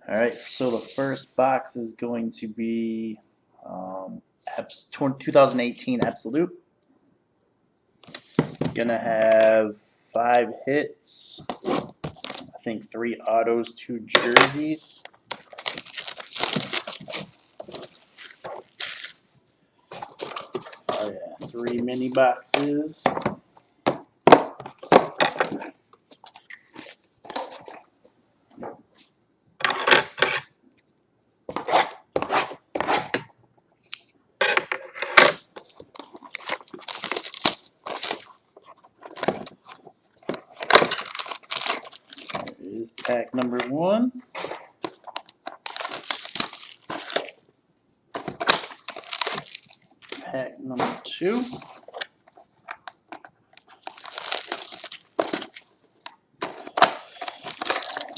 Alright, so the first box is going to be 2018 Absolute. Gonna have 5 hits, I think 3 autos, 2 jerseys. Oh yeah, 3 mini boxes. There is pack number 1. Pack number 2.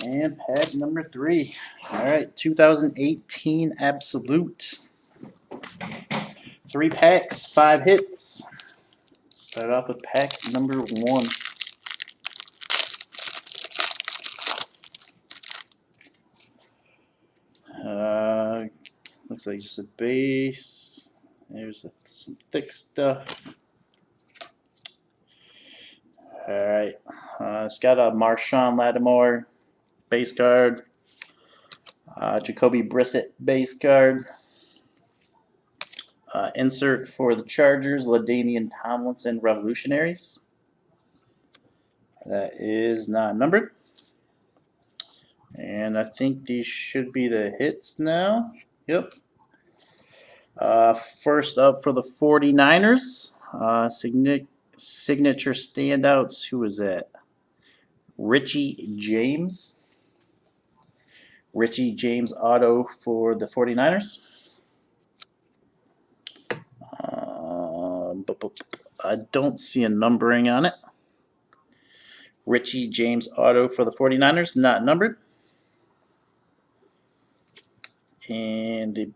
And pack number 3. Alright, 2018 Absolute. 3 packs, 5 hits. Start off with pack number 1. Looks like just a base. There's some thick stuff. Alright, it's got a Marshawn Lattimore base card, Jacoby Brissett base card, insert for the Chargers, LaDainian Tomlinson Revolutionaries. That is not numbered. And I think these should be the hits now. Yep. First up for the 49ers, signature standouts. Who is that? Richie James. Richie James auto for the 49ers. I don't see a numbering on it. Richie James auto for the 49ers, not numbered. And the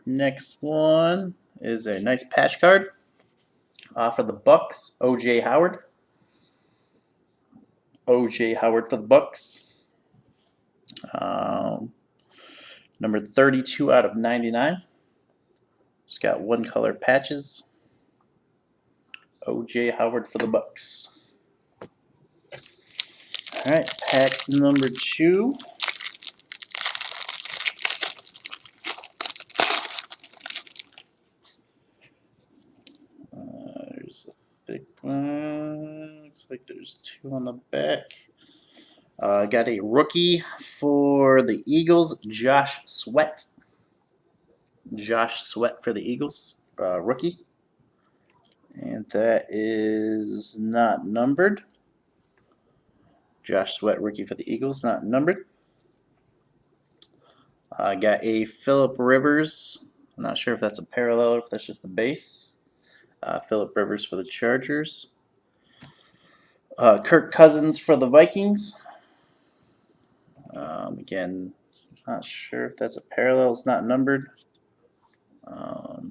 next one is a nice patch card for the Bucks, O.J. Howard. O.J. Howard for the Bucks. Number 32 out of 99. It's got one color patches. O.J. Howard for the Bucks. All right, pack number 2. There's a thick one. Looks like there's 2 on the back. Got a rookie for the Eagles, Josh Sweat. Josh Sweat for the Eagles, rookie. And that is not numbered. Josh Sweat, rookie for the Eagles, not numbered. Got a Phillip Rivers. I'm not sure if that's a parallel or if that's just the base. Phillip Rivers for the Chargers. Kirk Cousins for the Vikings. Again, not sure if that's a parallel. It's not numbered, but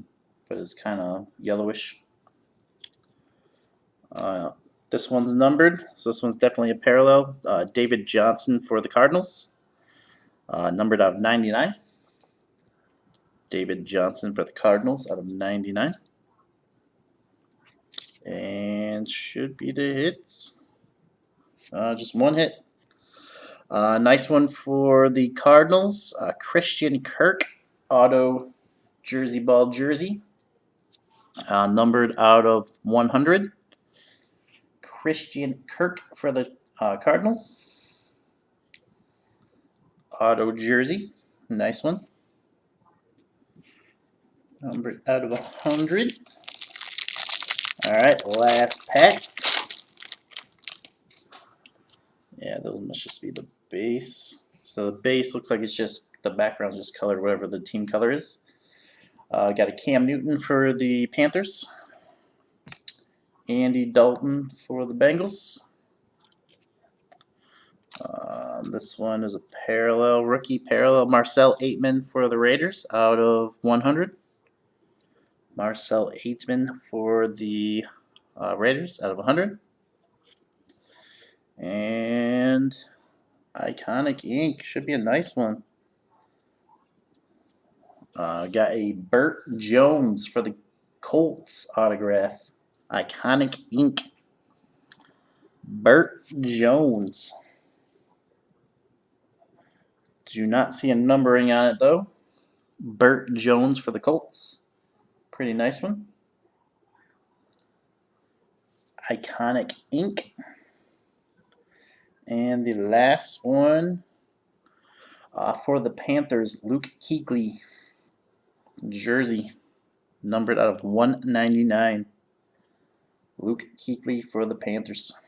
it's kind of yellowish. This one's numbered, so this one's definitely a parallel. David Johnson for the Cardinals, numbered out of 99. David Johnson for the Cardinals out of 99. And should be the hits. Just one hit. Nice one for the Cardinals. Christian Kirk, auto jersey ball jersey. Numbered out of 100. Christian Kirk for the Cardinals. Auto jersey. Nice one. Numbered out of 100. Alright, last pack. Yeah, those must just be the base. So the base looks like it's just, the background's just colored whatever the team color is. Got a Cam Newton for the Panthers. Andy Dalton for the Bengals. This one is a parallel, rookie parallel. Marcel Aitman for the Raiders out of 100. Marcel Aitman for the Raiders out of 100. And Iconic Ink should be a nice one. Got a Burt Jones for the Colts autograph. Iconic ink. Burt Jones. Do not see a numbering on it though. Burt Jones for the Colts. Pretty nice one. Iconic ink. And the last one for the Panthers, Luke Kuechly. Jersey. Numbered out of 199. Luke Kuechly for the Panthers.